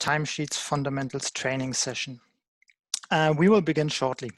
Timesheets Fundamentals training session. We will begin shortly.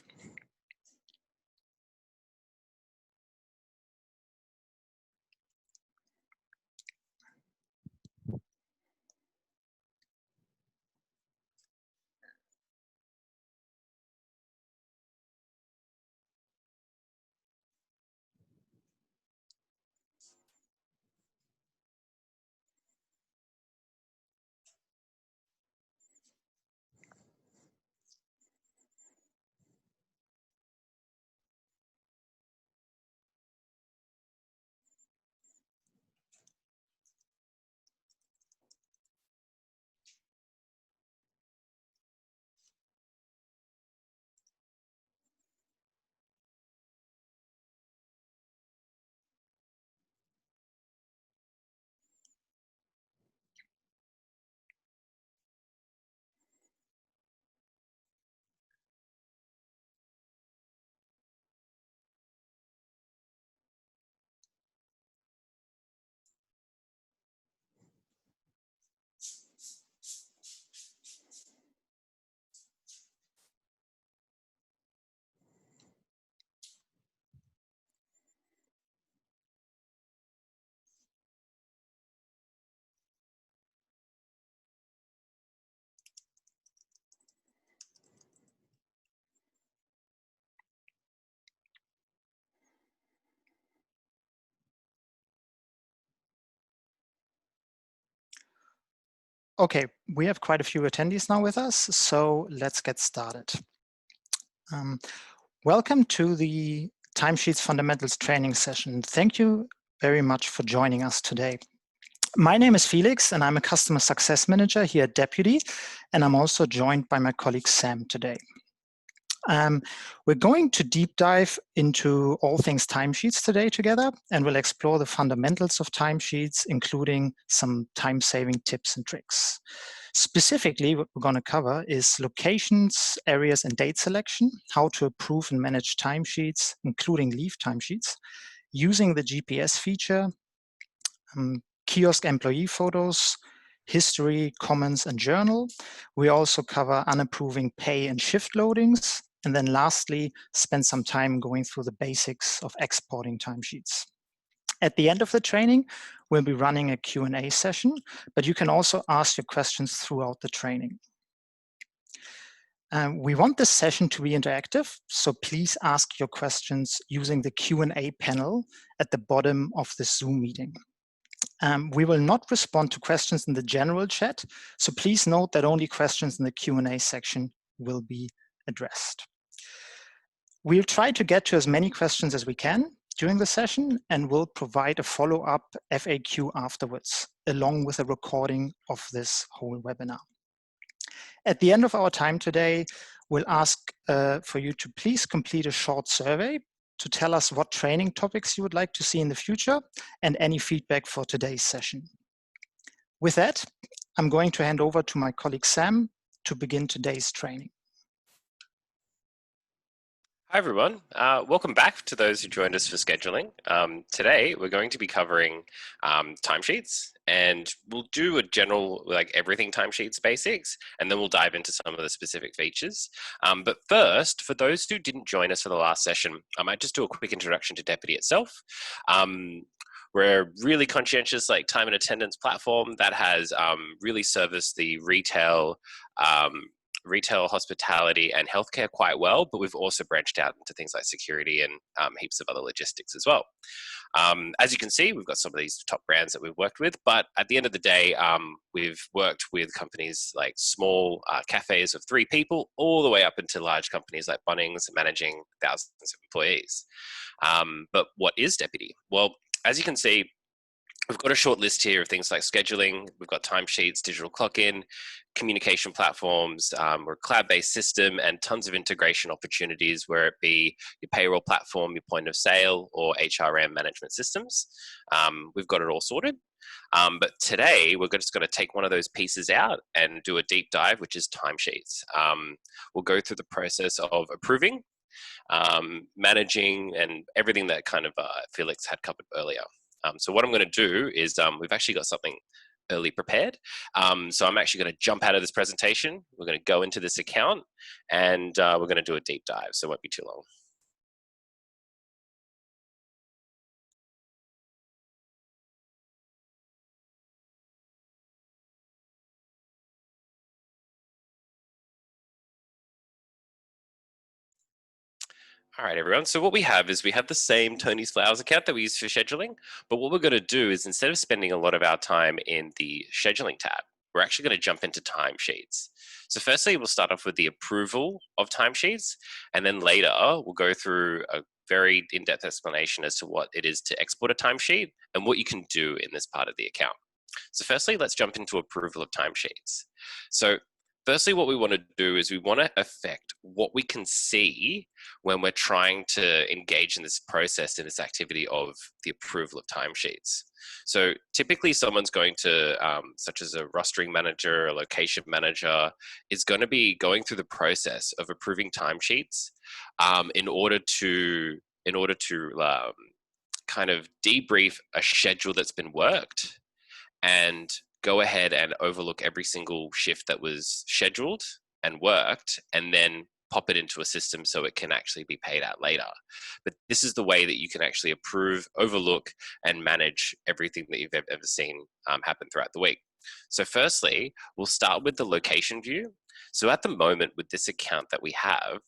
Okay, we have quite a few attendees now with us, so let's get started. Welcome to the Timesheets Fundamentals training session. Thank you very much for joining us today. My name is Felix, and I'm a Customer Success Manager here at Deputy, and I'm also joined by my colleague Sam today. We're going to deep dive into all things timesheets today together, and we'll explore the fundamentals of timesheets, including some time-saving tips and tricks. Specifically, what we're going to cover is locations, areas, and date selection, how to approve and manage timesheets, including leave timesheets, using the GPS feature, kiosk employee photos, history, comments, and journal. We also cover unapproving pay and shift loadings. And then lastly, spend some time going through the basics of exporting timesheets. At the end of the training, we'll be running a Q&A session, but you can also ask your questions throughout the training. We want this session to be interactive, so please ask your questions using the Q&A panel at the bottom of the Zoom meeting. We will not respond to questions in the general chat, so please note that only questions in the Q&A section will be addressed. We'll try to get to as many questions as we can during the session, and we'll provide a follow-up FAQ afterwards, along with a recording of this whole webinar. At the end of our time today, we'll ask for you to please complete a short survey to tell us what training topics you would like to see in the future and any feedback for today's session. With that, I'm going to hand over to my colleague Sam to begin today's training. Hi everyone, welcome back to those who joined us for scheduling. Today we're going to be covering timesheets, and we'll do a general like everything timesheets basics, and then we'll dive into some of the specific features. But first, for those who didn't join us for the last session, I might just do a quick introduction to Deputy itself. We're a really conscientious like time and attendance platform that has really serviced the retail, hospitality, and healthcare quite well, but we've also branched out into things like security and heaps of other logistics as well. As you can see, we've got some of these top brands that we've worked with, but at the end of the day, we've worked with companies like small cafes of 3 people, all the way up into large companies like Bunnings, managing thousands of employees. But what is Deputy? Well, as you can see, we've got a short list here of things like scheduling, we've got timesheets, digital clock-in, communication platforms, we're a cloud-based system, and tons of integration opportunities, where it be your payroll platform, your point of sale, or HRM management systems. We've got it all sorted. But today, we're just going to take one of those pieces out and do a deep dive, which is timesheets. We'll go through the process of approving, managing, and everything that kind of Felix had covered earlier. So what I'm going to do is we've actually got something early prepared. So I'm actually going to jump out of this presentation. We're going to go into this account and we're going to do a deep dive, so it won't be too long. All right, everyone. So what we have is we have the same Tony's Flowers account that we use for scheduling, but what we're going to do is instead of spending a lot of our time in the scheduling tab, we're actually going to jump into timesheets. So firstly, we'll start off with the approval of timesheets, and then later we'll go through a very in-depth explanation as to what it is to export a timesheet and what you can do in this part of the account. So firstly, let's jump into approval of timesheets. So firstly, what we want to do is we want to affect what we can see when we're trying to engage in this process, in this activity of the approval of timesheets. So typically someone's going to, such as a rostering manager, a location manager, is going to be going through the process of approving timesheets in order to kind of debrief a schedule that's been worked and go ahead and overlook every single shift that was scheduled and worked, and then pop it into a system so it can actually be paid out later. But this is the way that you can actually approve, overlook, and manage everything that you've ever seen happen throughout the week. So firstly, we'll start with the location view. So at the moment with this account that we have,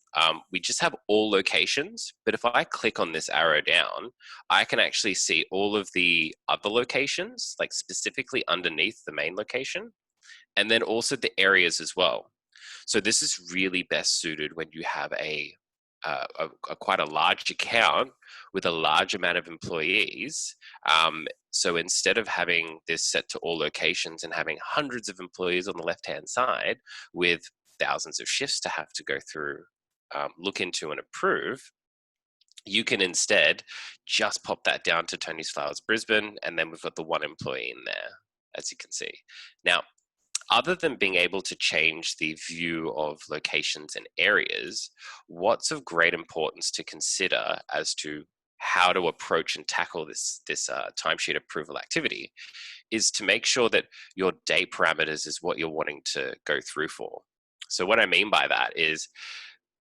we just have all locations, but if I click on this arrow down, I can actually see all of the other locations, like specifically underneath the main location, and then also the areas as well. So this is really best suited when you have a quite a large account with a large amount of employees. So instead of having this set to all locations and having hundreds of employees on the left-hand side with thousands of shifts to have to go through, look into and approve, you can instead just pop that down to Tony's Flowers Brisbane, and then we've got the one employee in there, as you can see. Now, other than being able to change the view of locations and areas, what's of great importance to consider as to how to approach and tackle this timesheet approval activity is to make sure that your date parameters is what you're wanting to go through for. So what I mean by that is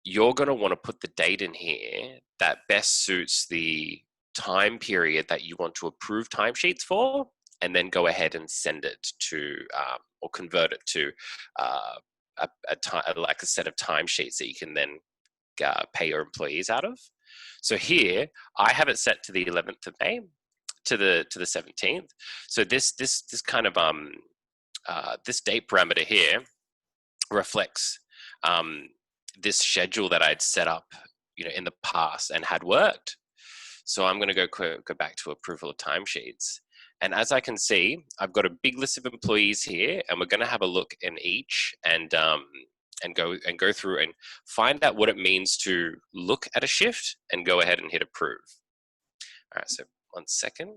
you're going to want to put the date in here that best suits the time period that you want to approve timesheets for, and then go ahead and send it to or convert it to like a set of timesheets that you can then pay your employees out of. So here I have it set to the 11th of May to the 17th. So this kind of this date parameter here reflects this schedule that I'd set up, in the past and had worked. So I'm going to go back to approval of timesheets. And as I can see, I've got a big list of employees here, and we're going to have a look in each and go through and find out what it means to look at a shift and go ahead and hit approve. All right, so 1 second.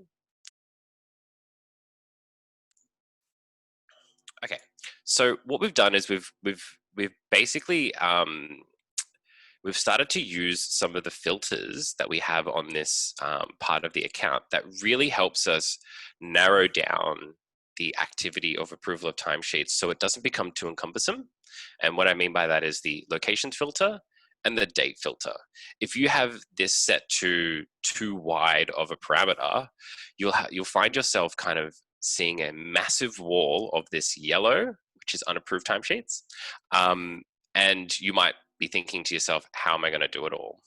Okay, so what we've done is we've basically we've started to use some of the filters that we have on this part of the account that really helps us narrow down the activity of approval of timesheets so it doesn't become too cumbersome. And what I mean by that is the locations filter and the date filter. If you have this set to too wide of a parameter, you'll find yourself kind of seeing a massive wall of this yellow, which is unapproved timesheets. And you might be thinking to yourself, how am I going to do it all?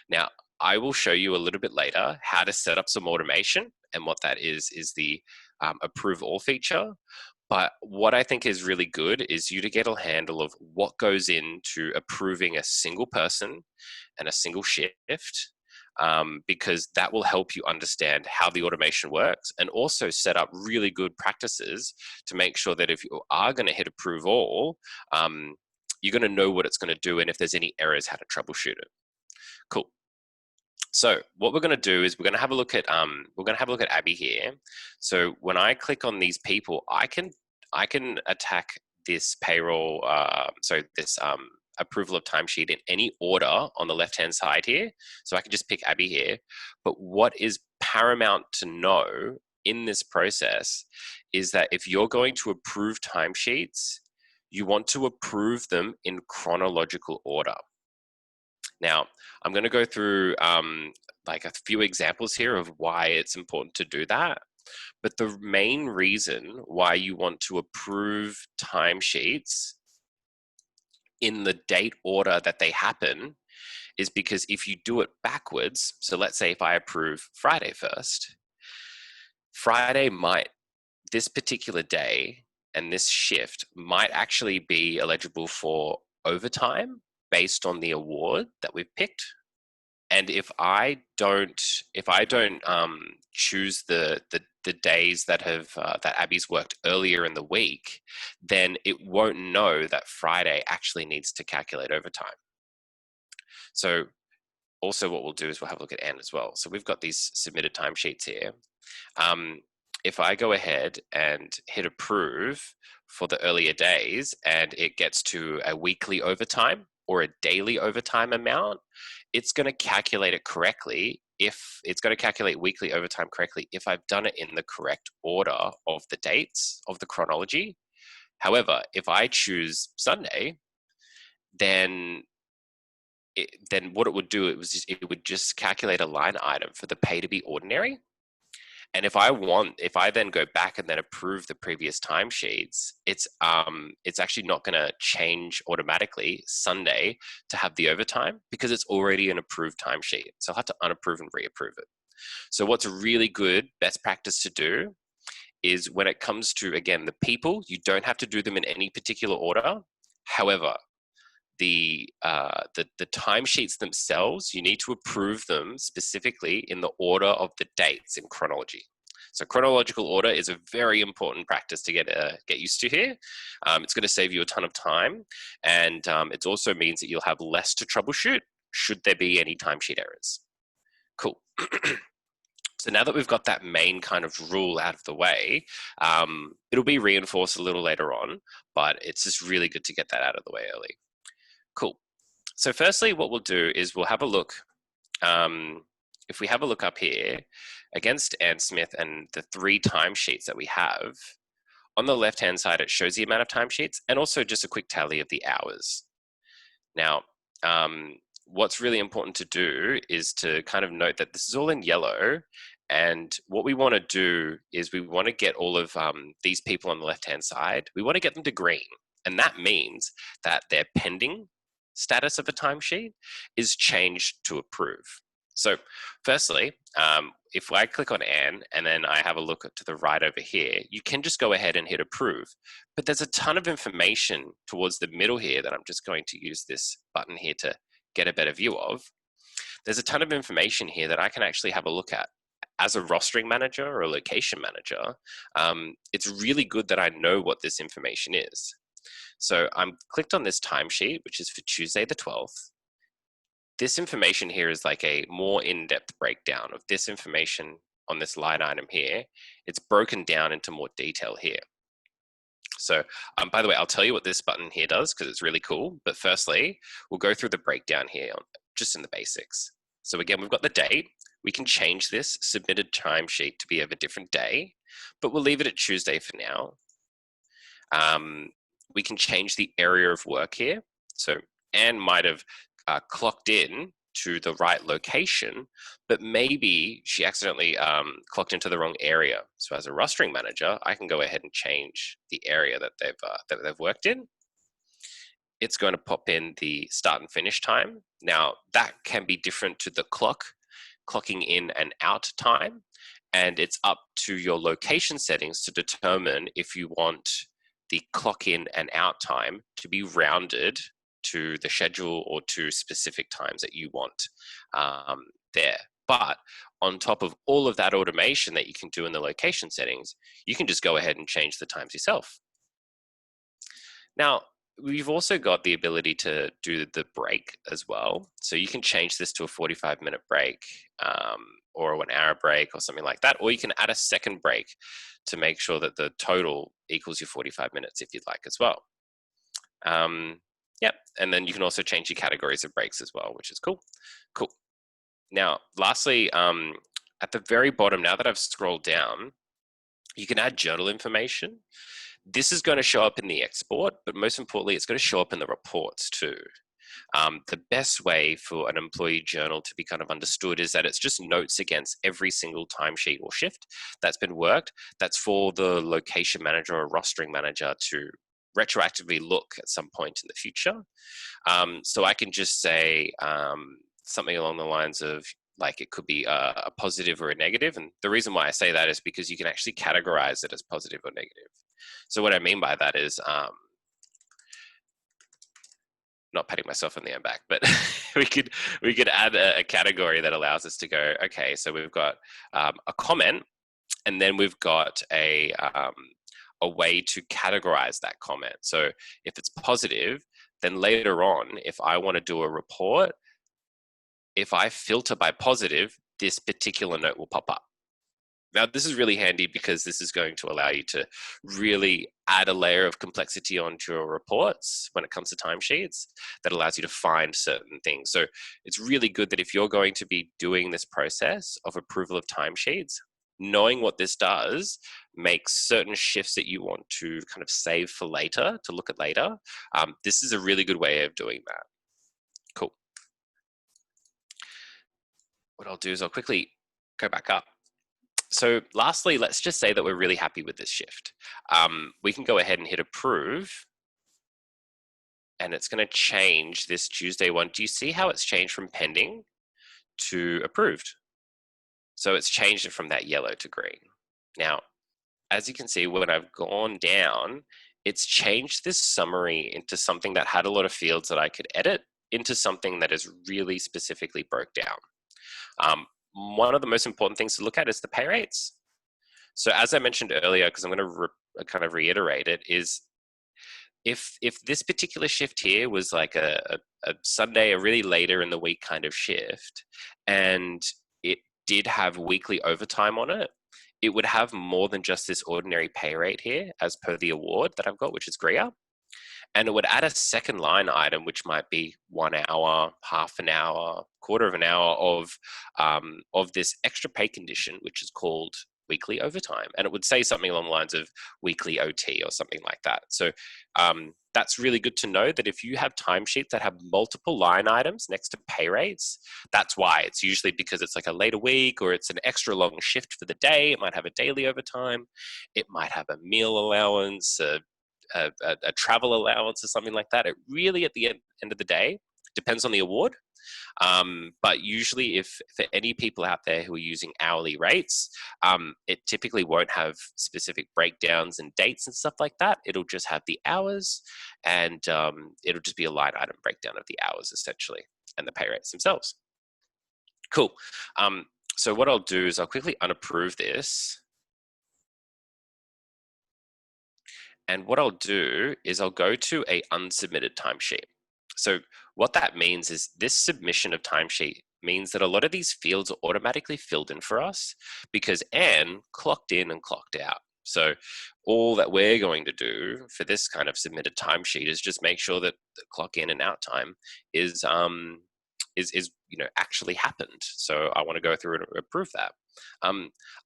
Now, I will show you a little bit later how to set up some automation, and what that is the approve all feature. But what I think is really good is you to get a handle of what goes into approving a single person and a single shift, because that will help you understand how the automation works, and also set up really good practices to make sure that if you are going to hit approve all, you're going to know what it's going to do, and if there's any errors, how to troubleshoot it. Cool. So what we're going to do is we're going to have a look at Abby here. So when I click on these people, I can attack this payroll. This approval of timesheet in any order on the left-hand side here. So I can just pick Abby here. But what is paramount to know in this process is that if you're going to approve timesheets, you want to approve them in chronological order. Now, I'm going to go through like a few examples here of why it's important to do that. But the main reason why you want to approve timesheets in the date order that they happen is because if you do it backwards, so let's say if I approve Friday first, Friday might, this particular day and this shift might actually be eligible for overtime based on the award that we've picked. And if I don't choose the days that have that Abby's worked earlier in the week, then it won't know that Friday actually needs to calculate overtime. So also what we'll do is we'll have a look at Anne as well. So we've got these submitted timesheets here. If I go ahead and hit approve for the earlier days and it gets to a weekly overtime or a daily overtime amount, it's going to calculate it correctly. If it's going to calculate weekly overtime correctly, if I've done it in the correct order of the dates of the chronology. However, if I choose Sunday, then what it would do, it would just calculate a line item for the pay to be ordinary. And if I then go back and then approve the previous timesheets, it's actually not going to change automatically Sunday to have the overtime because it's already an approved timesheet. So I'll have to unapprove and reapprove it. So what's a really good best practice to do is when it comes to, again, the people, you don't have to do them in any particular order. However, the timesheets themselves, you need to approve them specifically in the order of the dates in chronology. So chronological order is a very important practice to get used to here. It's going to save you a ton of time, and it also means that you'll have less to troubleshoot should there be any timesheet errors. Cool. So now that we've got that main kind of rule out of the way, it'll be reinforced a little later on, but it's just really good to get that out of the way early. Cool. So firstly, what we'll do is we'll have a look. If we have a look up here against Ann Smith and the 3 timesheets that we have, on the left-hand side, it shows the amount of timesheets and also just a quick tally of the hours. Now, what's really important to do is to kind of note that this is all in yellow. And what we want to do is we want to get all of these people on the left-hand side, we want to get them to green. And that means that their pending status of a timesheet is changed to approve. So firstly, if I click on Anne and then I have a look to the right over here, you can just go ahead and hit approve. But there's a ton of information towards the middle here that I'm just going to use this button here to get a better view of. There's a ton of information here that I can actually have a look at. As a rostering manager or a location manager, it's really good that I know what this information is. So I'm clicked on this timesheet, which is for Tuesday the 12th. This information here is like a more in-depth breakdown of this information on this line item here. It's broken down into more detail here. So by the way, I'll tell you what this button here does because it's really cool. But firstly, we'll go through the breakdown here just in the basics. So again, we've got the date. We can change this submitted timesheet to be of a different day, but we'll leave it at Tuesday for now. We can change the area of work here. So Anne might have clocked in to the right location, but maybe she accidentally clocked into the wrong area. So as a rostering manager, I can go ahead and change the area that they've worked in. It's going to pop in the start and finish time. Now that can be different to the clocking in and out time, and it's up to your location settings to determine if you want the clock in and out time to be rounded to the schedule or to specific times that you want there. But on top of all of that automation that you can do in the location settings, you can just go ahead and change the times yourself. Now, we've also got the ability to do the break as well. So you can change this to a 45-minute break or an hour break or something like that. Or you can add a second break to make sure that the total equals your 45 minutes if you'd like as well. Yep, and then you can also change your categories of breaks as well, which is cool. Cool. Now, lastly, at the very bottom, now that I've scrolled down, You can add journal information. This is going to show up in the export, but most importantly, it's going to show up in the reports too. The best way for an employee journal to be kind of understood is that it's just notes against every single timesheet or shift that's been worked. That's for the location manager or rostering manager to retroactively look at some point in the future. So I can just say something along the lines of, like, it could be a positive or a negative. And the reason why I say that is because you can actually categorize it as positive or negative. So what I mean by that is, not patting myself on the back, but we could add a category that allows us to go, okay, so we've got a comment, and then we've got a way to categorize that comment. So if it's positive, then later on, if I want to do a report, if I filter by positive, this particular note will pop up. Now, this is really handy because this is going to allow you to really add a layer of complexity onto your reports when it comes to timesheets that allows you to find certain things. So it's really good that if you're going to be doing this process of approval of timesheets, knowing what this does makes certain shifts that you want to kind of save for later, to look at later. This is a really good way of doing that. Cool. What I'll do is I'll quickly go back up. So lastly, let's just say that we're really happy with this shift. We can go ahead and hit approve, and it's going to change this Tuesday one. Do you see how it's changed from pending to approved? So it's changed it from that yellow to green. Now, as you can see, when I've gone down, it's changed this summary into something that had a lot of fields that I could edit into something that is really specifically broke down. One of the most important things to look at is the pay rates. So as I mentioned earlier, because I'm going to kind of reiterate it, is if this particular shift here was like a Sunday, a really later in the week kind of shift, and it did have weekly overtime on it, it would have more than just this ordinary pay rate here as per the award that I've got, which is GRIA. And it would add a second line item, which might be 1 hour, half an hour, quarter of an hour of this extra pay condition, which is called weekly overtime. And it would say something along the lines of weekly OT or something like that. So that's really good to know, that if you have timesheets that have multiple line items next to pay rates, that's why. It's usually because it's like a later week, or it's an extra long shift for the day. It might have a daily overtime. It might have a meal allowance, a travel allowance or something like that. It really, at the end of the day, depends on the award. But usually, if for any people out there who are using hourly rates, it typically won't have specific breakdowns and dates and stuff like that. It'll just have the hours, and it'll just be a line item breakdown of the hours essentially, and the pay rates themselves. Cool. So what I'll do is I'll quickly unapprove this. And what I'll do is I'll go to a unsubmitted timesheet. So what that means is this submission of timesheet means that a lot of these fields are automatically filled in for us because Anne clocked in and clocked out. So all that we're going to do for this kind of submitted timesheet is just make sure that the clock in and out time is actually happened. So I want to go through and approve that.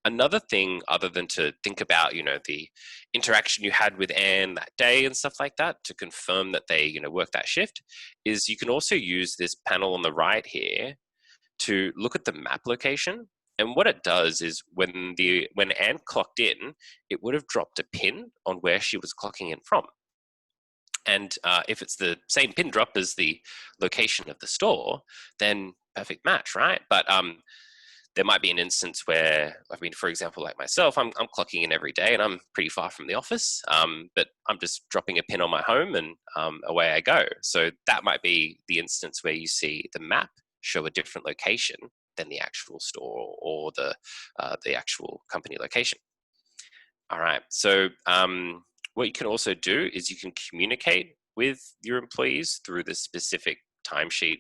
Another thing, other than to think about, the interaction you had with Anne that day and stuff like that, to confirm that they, work that shift, is you can also use this panel on the right here to look at the map location. And what it does is when Anne clocked in, it would have dropped a pin on where she was clocking in from. And if it's the same pin drop as the location of the store, then perfect match, right? But there might be an instance where, for example, like myself, I'm clocking in every day and I'm pretty far from the office, but I'm just dropping a pin on my home and away I go. So that might be the instance where you see the map show a different location than the actual store or the actual company location. All right, so what you can also do is you can communicate with your employees through the specific timesheet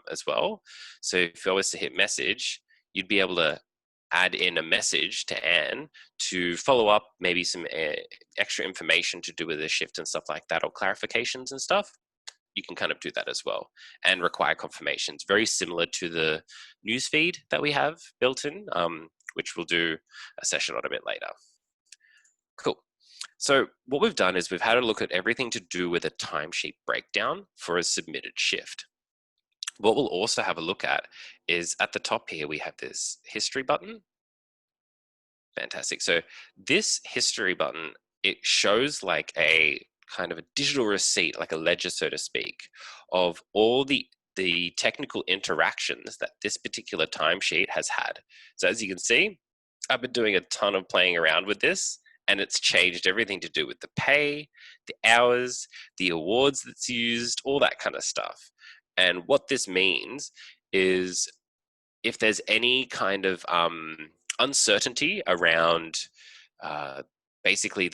as well. So if I was to hit message, you'd be able to add in a message to Anne to follow up maybe some extra information to do with the shift and stuff like that, or clarifications and stuff. You can kind of do that as well and require confirmations. Very similar to the newsfeed that we have built in, which we'll do a session on a bit later. Cool. So what we've done is we've had a look at everything to do with a timesheet breakdown for a submitted shift. What we'll also have a look at is at the top here, we have this history button. Fantastic. So this history button, it shows like a kind of a digital receipt, like a ledger, so to speak, of all the technical interactions that this particular timesheet has had. So as you can see, I've been doing a ton of playing around with this, and it's changed everything to do with the pay, the hours, the awards that's used, all that kind of stuff. And what this means is if there's any kind of uncertainty around uh, basically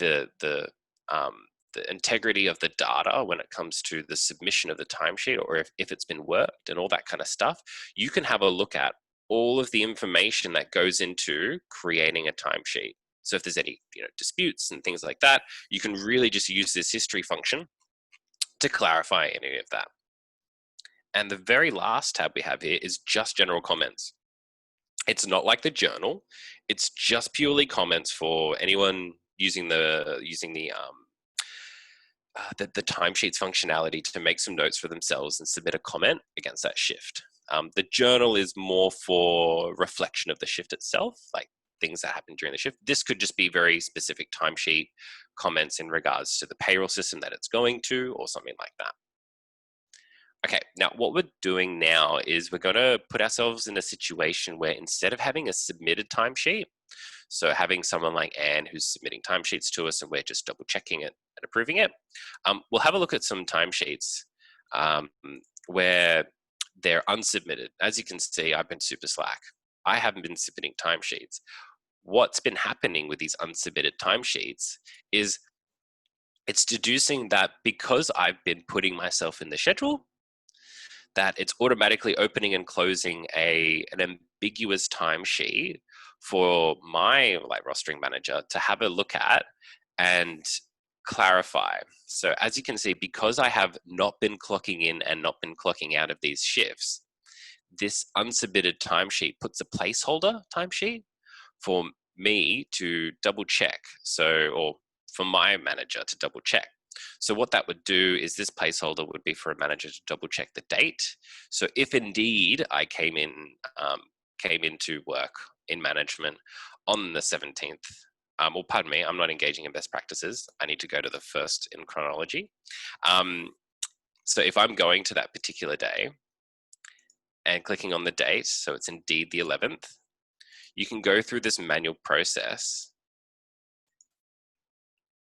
um, the integrity of the data when it comes to the submission of the timesheet, or if it's been worked and all that kind of stuff, you can have a look at all of the information that goes into creating a timesheet. So if there's any disputes and things like that, you can really just use this history function to clarify any of that. And the very last tab we have here is just general comments. It's not like the journal. It's just purely comments for anyone using the timesheets functionality to make some notes for themselves and submit a comment against that shift. The journal is more for reflection of the shift itself, like things that happen during the shift. This could just be very specific timesheet comments in regards to the payroll system that it's going to, or something like that. Okay, now what we're doing now is we're going to put ourselves in a situation where instead of having a submitted timesheet, so having someone like Anne who's submitting timesheets to us and we're just double checking it and approving it, we'll have a look at some timesheets where they're unsubmitted. As you can see, I've been super slack. I haven't been submitting timesheets. What's been happening with these unsubmitted timesheets is it's deducing that because I've been putting myself in the schedule, that it's automatically opening and closing an ambiguous timesheet for my rostering manager to have a look at and clarify. So as you can see, because I have not been clocking in and not been clocking out of these shifts, this unsubmitted timesheet puts a placeholder timesheet for me to double check. Or for my manager to double check. So what that would do is this placeholder would be for a manager to double check the date. So if indeed I came into work in management on the 17th, well, pardon me, I'm not engaging in best practices. I need to go to the first in chronology. So if I'm going to that particular day and clicking on the date, so it's indeed the 11th, you can go through this manual process.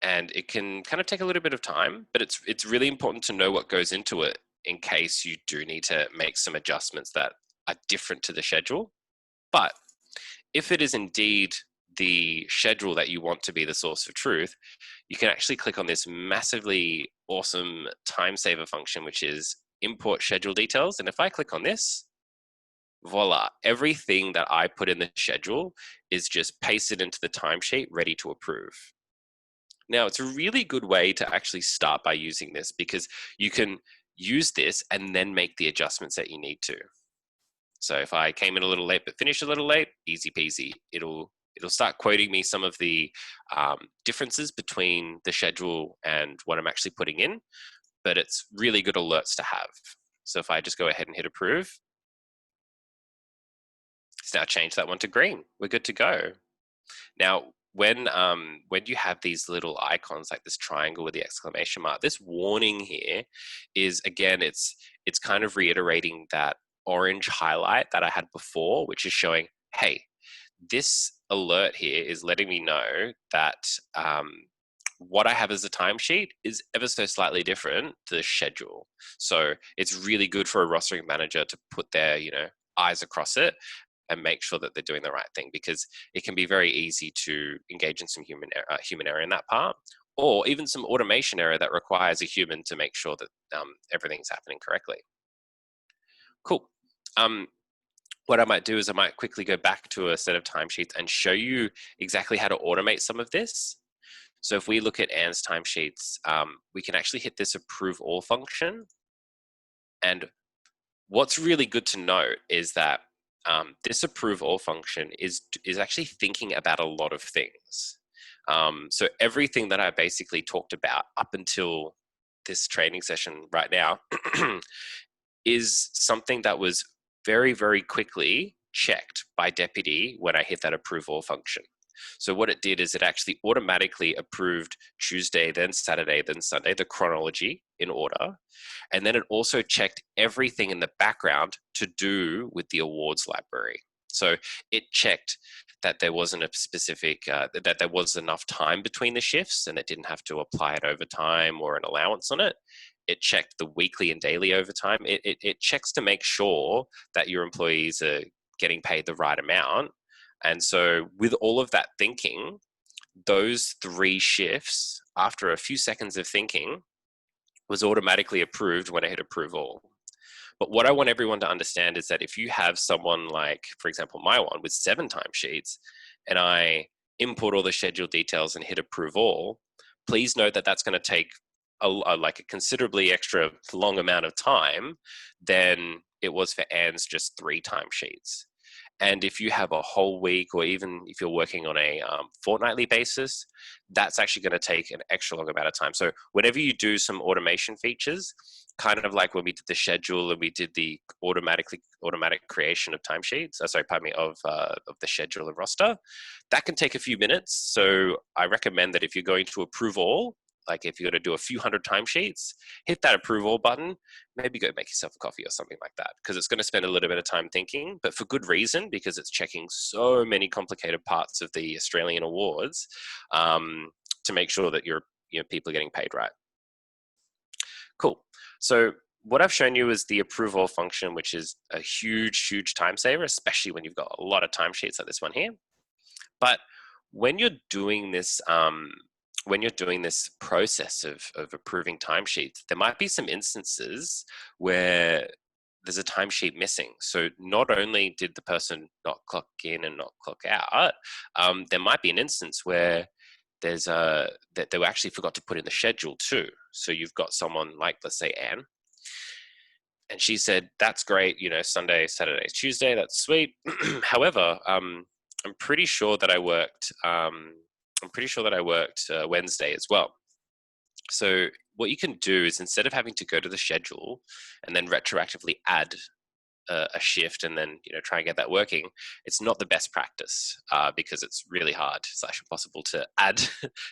And it can kind of take a little bit of time, but it's really important to know what goes into it in case you do need to make some adjustments that are different to the schedule. But if it is indeed the schedule that you want to be the source of truth, you can actually click on this massively awesome time saver function, which is import schedule details. And if I click on this, voila, everything that I put in the schedule is just pasted into the timesheet ready to approve. Now, it's a really good way to actually start by using this because you can use this and then make the adjustments that you need to. So if I came in a little late but finished a little late, easy peasy. It'll start quoting me some of the differences between the schedule and what I'm actually putting in, but it's really good alerts to have. So if I just go ahead and hit approve, it's now changed that one to green. We're good to go. Now, when you have these little icons like this triangle with the exclamation mark, this warning here is, again, it's kind of reiterating that orange highlight that I had before, which is showing, hey, this alert here is letting me know that what I have as a timesheet is ever so slightly different to the schedule. So it's really good for a rostering manager to put their eyes across it and make sure that they're doing the right thing, because it can be very easy to engage in some human error in that part, or even some automation error that requires a human to make sure that everything's happening correctly. Cool. What I might do is I might quickly go back to a set of timesheets and show you exactly how to automate some of this. So if we look at Anne's timesheets, we can actually hit this approve all function. And what's really good to note is that this approve all function is actually thinking about a lot of things. So everything that I basically talked about up until this training session right now is something that was very, very quickly checked by Deputy when I hit that approval function. So what it did is it actually automatically approved Tuesday, then Saturday, then Sunday, the chronology in order. And then it also checked everything in the background to do with the awards library. So it checked that there wasn't a specific, that there was enough time between the shifts and it didn't have to apply an overtime or an allowance on it. It checked the weekly and daily overtime. It checks to make sure that your employees are getting paid the right amount. And so with all of that thinking, those 3 shifts, after a few seconds of thinking, was automatically approved when I hit approve all. But what I want everyone to understand is that if you have someone like, for example, my one with 7 timesheets, and I import all the schedule details and hit approve all, please note that that's going to take like a considerably extra long amount of time than it was for Anne's just 3 timesheets. And if you have a whole week, or even if you're working on a fortnightly basis, that's actually going to take an extra long amount of time. So whenever you do some automation features, kind of like when we did the schedule and we did the automatic creation of timesheets, of the schedule and roster, that can take a few minutes. So I recommend that if you're going to approve all, like if you're going to do a few hundred timesheets, hit that approve all button, maybe go make yourself a coffee or something like that, because it's going to spend a little bit of time thinking, but for good reason, because it's checking so many complicated parts of the Australian awards to make sure that your people are getting paid right. Cool. So what I've shown you is the approval function, which is a huge, huge time saver, especially when you've got a lot of timesheets like this one here. But when you're doing this, process of approving timesheets, there might be some instances where there's a timesheet missing. So not only did the person not clock in and not clock out, there might be an instance where there's that they actually forgot to put in the schedule too. So you've got someone like, let's say, Anne, and she said, that's great, Sunday, Saturday, Tuesday, that's sweet. However, I'm pretty sure that I worked Wednesday as well. So what you can do is, instead of having to go to the schedule and then retroactively add a shift and then try and get that working, it's not the best practice because it's really hard. It's actually impossible to add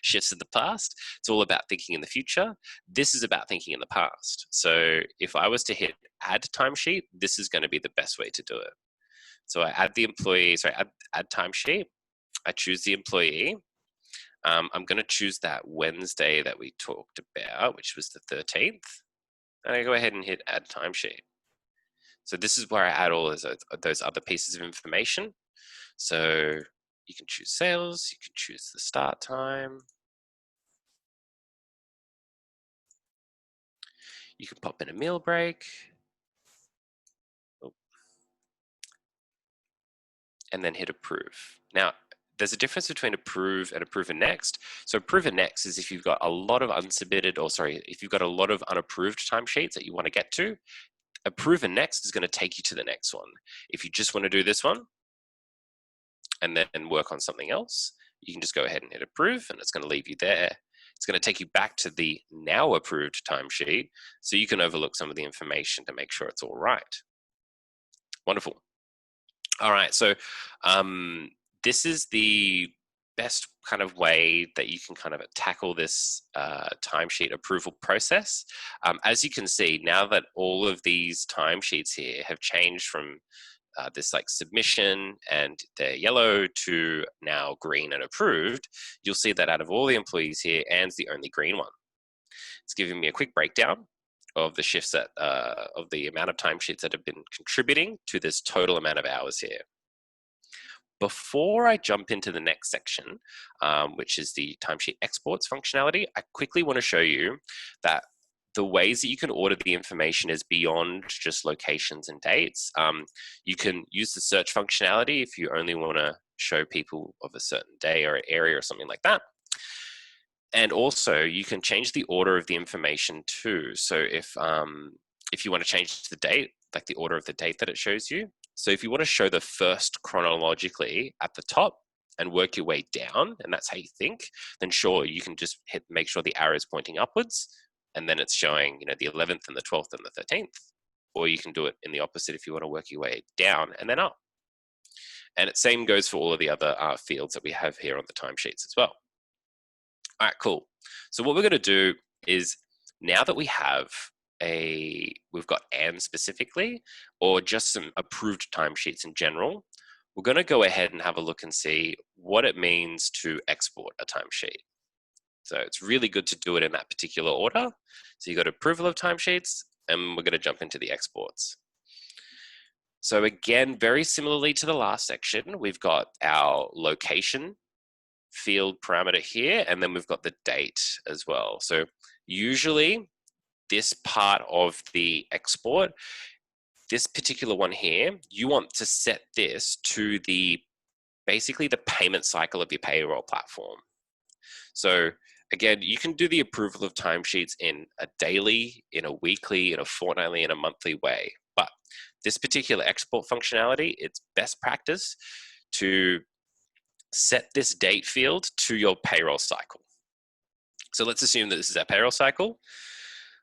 shifts in the past. It's all about thinking in the future. This is about thinking in the past. So if I was to hit add timesheet, this is going to be the best way to do it. So I add the employee, add timesheet. I choose the employee. I'm going to choose that Wednesday that we talked about, which was the 13th. And I go ahead and hit add timesheet. So this is where I add all those other pieces of information. So you can choose sales, you can choose the start time. You can pop in a meal break. And then hit approve. Now, there's a difference between approve and approve and next. So approve and next is if you've got a lot of if you've got a lot of unapproved timesheets that you want to get to. Approve and next is going to take you to the next one. If you just want to do this one and then work on something else, you can just go ahead and hit approve, and it's going to leave you there. It's going to take you back to the now approved timesheet, so you can overlook some of the information to make sure it's all right. Wonderful. All right, so this is the best kind of way that you can kind of tackle this timesheet approval process. As you can see, now that all of these timesheets here have changed from this like submission and they're yellow to now green and approved, you'll see that out of all the employees here, Anne's the only green one. It's giving me a quick breakdown of the shifts that, of the amount of timesheets that have been contributing to this total amount of hours here. Before I jump into the next section, which is the timesheet exports functionality, I quickly want to show you that the ways that you can order the information is beyond just locations and dates. You can use the search functionality if you only want to show people of a certain day or area or something like that. And also, you can change the order of the information too. So if you want to change the date, like the order of the date that it shows you. So if you want to show the first chronologically at the top, and work your way down, and that's how you think, then sure, you can just make sure the arrow is pointing upwards, and then it's showing, the 11th and the 12th and the 13th. Or you can do it in the opposite if you want to work your way down and then up. And the same goes for all of the other fields that we have here on the timesheets as well. All right, cool. So what we're going to do is, now that we have we've got and specifically, or just some approved timesheets in general, we're going to go ahead and have a look and see what it means to export a timesheet. So it's really good to do it in that particular order. So you got approval of timesheets, and we're going to jump into the exports. So again, very similarly to the last section, we've got our location field parameter here, and then we've got the date as well. So usually this part of the export, this particular one here, you want to set this to basically the payment cycle of your payroll platform. So again, you can do the approval of timesheets in a daily, in a weekly, in a fortnightly, in a monthly way. But this particular export functionality, it's best practice to set this date field to your payroll cycle. So let's assume that this is our payroll cycle.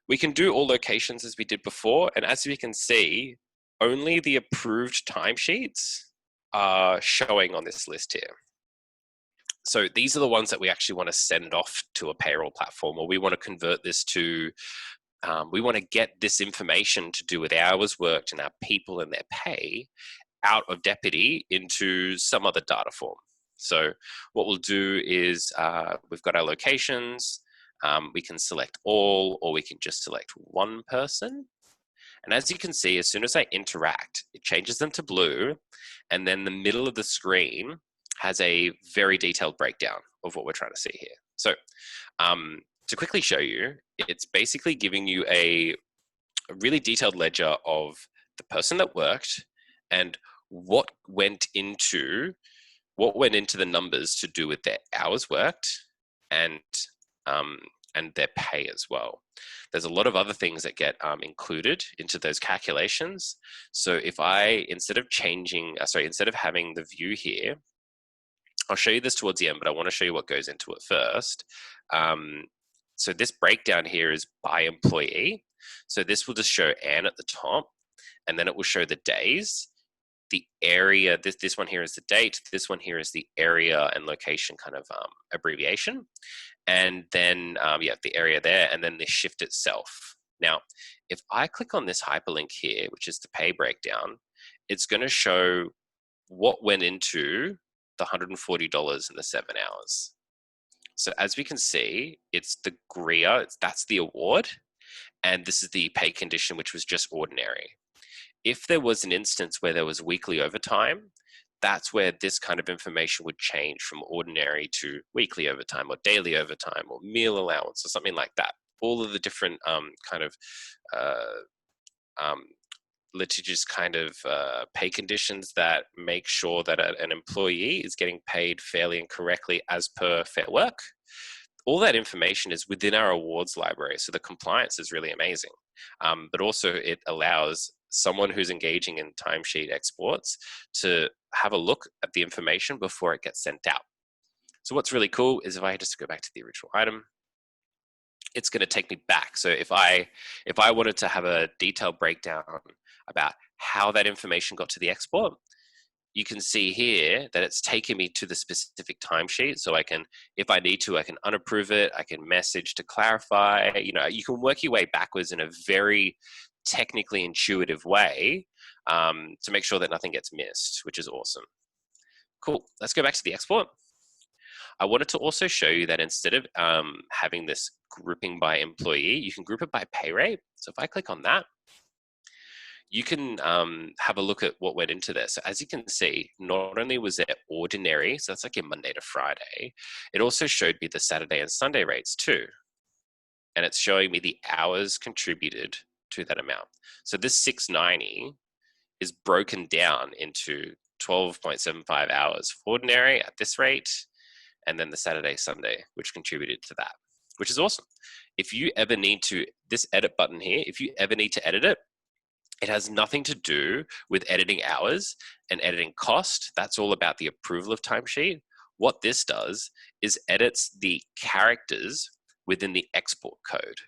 We can do all locations as we did before, and as we can see, only the approved timesheets are showing on this list here. So these are the ones that we actually want to send off to a payroll platform, or we want to convert this to, we want to get this information to do with hours worked and our people and their pay out of Deputy into some other data form. So what we'll do is we've got our locations. We can select all, or we can just select one person. And as you can see, as soon as I interact, it changes them to blue. And then the middle of the screen has a very detailed breakdown of what we're trying to see here. So to quickly show you, it's basically giving you a really detailed ledger of the person that worked and what went into the numbers to do with their hours worked and their pay as well. There's a lot of other things that get included into those calculations. So if instead of having the view here, I'll show you this towards the end, but I want to show you what goes into it first. So this breakdown here is by employee. So this will just show Anne at the top, and then it will show the days, the area. This one here is the date. This one here is the area and location kind of abbreviation. And then, the area there, and then the shift itself. Now, if I click on this hyperlink here, which is the pay breakdown, it's going to show what went into the $140 in the 7 hours. So as we can see, it's the GRIA, that's the award, and this is the pay condition, which was just ordinary. If there was an instance where there was weekly overtime, that's where this kind of information would change from ordinary to weekly overtime, or daily overtime, or meal allowance, or something like that. All of the different litigious kind of pay conditions that make sure that an employee is getting paid fairly and correctly as per Fair Work. All that information is within our awards library, so the compliance is really amazing. But also it allows someone who's engaging in timesheet exports to have a look at the information before it gets sent out. So what's really cool is if I just go back to the original item, it's going to take me back. So if I wanted to have a detailed breakdown about how that information got to the export, you can see here that it's taken me to the specific timesheet. So I can, if I need to, I can unapprove it. I can message to clarify. You can work your way backwards in a very technically intuitive way to make sure that nothing gets missed, which is awesome. Cool. Let's go back to the export. I wanted to also show you that instead of having this grouping by employee, you can group it by pay rate. So if I click on that, you can have a look at what went into this. So as you can see, not only was it ordinary, so that's like your Monday to Friday, it also showed me the Saturday and Sunday rates too. And it's showing me the hours contributed to that amount. So this 690 is broken down into 12.75 hours for ordinary at this rate, and then the Saturday, Sunday, which contributed to that, which is awesome. If you ever need to, this edit button here, if you ever need to edit it, it has nothing to do with editing hours and editing cost. That's all about the approval of timesheet. what this does is edits the characters within the export code.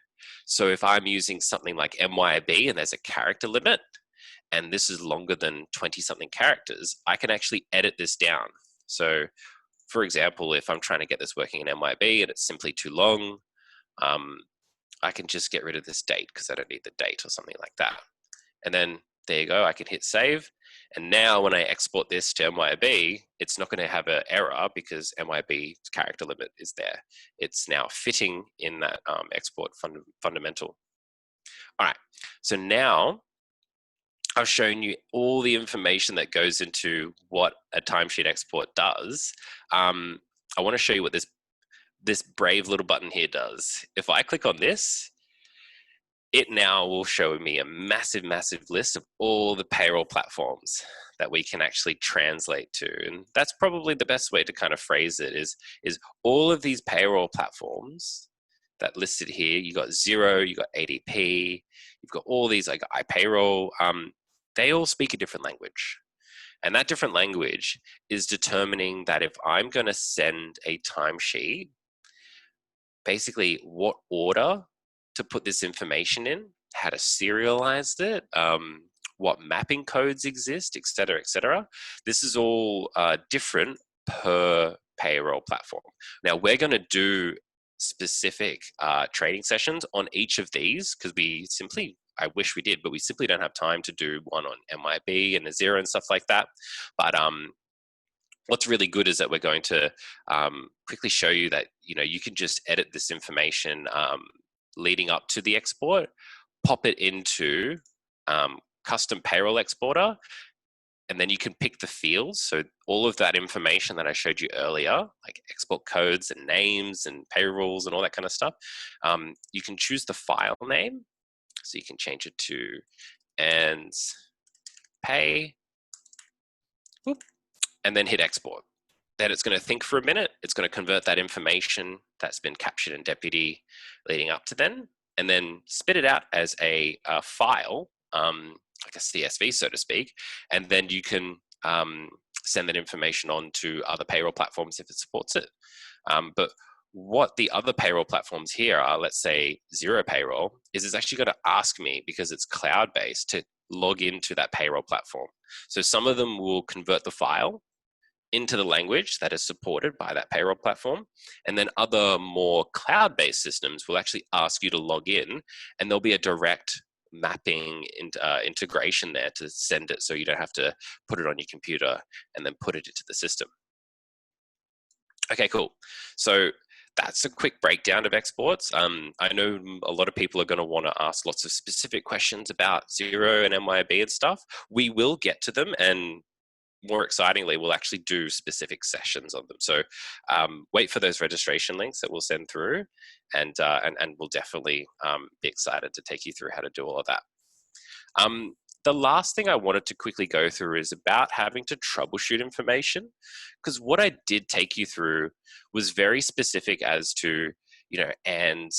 So if I'm using something like MYB and there's a character limit, and this is longer than 20 something characters, I can actually edit this down. So for example, if I'm trying to get this working in MYB and it's simply too long, I can just get rid of this date because I don't need the date or something like that. And then there you go, I can hit save. And now when I export this to MYB, it's not going to have an error because MYB's character limit is there. It's now fitting in that export fundamental. All right, so now I've shown you all the information that goes into what a timesheet export does. I want to show you what this brave little button here does. If I click on this, it now will show me a massive, massive list of all the payroll platforms that we can actually translate to. And that's probably the best way to kind of phrase it is all of these payroll platforms that listed here, you got Xero, you got ADP, you've got all these like iPayroll, they all speak a different language. And that different language is determining that if I'm going to send a timesheet, basically what order to put this information in, how to serialize it, what mapping codes exist, et cetera, et cetera. This is all different per payroll platform. Now we're going to do specific training sessions on each of these because I wish we did, but we simply don't have time to do one on MYB and Xero and stuff like that. But what's really good is that we're going to quickly show you that you can just edit this information leading up to the export, pop it into custom payroll exporter, and then you can pick the fields. So all of that information that I showed you earlier, like export codes and names and payrolls and all that kind of stuff, you can choose the file name. So you can change it to ends pay, whoop, and then hit export. Then it's going to think for a minute. It's going to convert that information that's been captured in Deputy leading up to then, and then spit it out as a file, like a CSV, so to speak. And then you can send that information on to other payroll platforms if it supports it. But what the other payroll platforms here are, let's say Xero Payroll, is it's actually going to ask me, because it's cloud-based, to log into that payroll platform. So some of them will convert the file into the language that is supported by that payroll platform. And then other more cloud-based systems will actually ask you to log in, and there'll be a direct mapping integration there to send it, so you don't have to put it on your computer and then put it into the system. Okay, cool. So that's a quick breakdown of exports. I know a lot of people are going to want to ask lots of specific questions about Xero and MYB and stuff. We will get to them, and more excitingly, we'll actually do specific sessions on them. So wait for those registration links that we'll send through, and we'll definitely be excited to take you through how to do all of that. The last thing I wanted to quickly go through is about having to troubleshoot information, because what I did take you through was very specific as to, and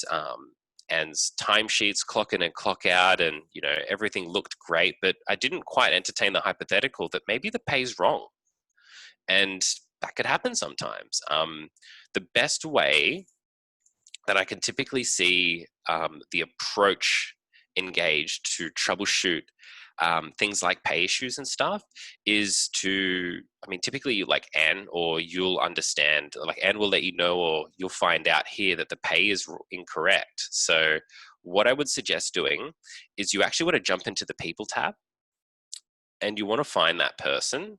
timesheets, clock in and clock out, and everything looked great, but I didn't quite entertain the hypothetical that maybe the pay's wrong, and that could happen sometimes. The best way that I can typically see the approach engaged to troubleshoot things like pay issues and stuff is typically like Anne, or you'll understand, like Anne will let you know, or you'll find out here that the pay is incorrect. So what I would suggest doing is you actually want to jump into the people tab, and you want to find that person.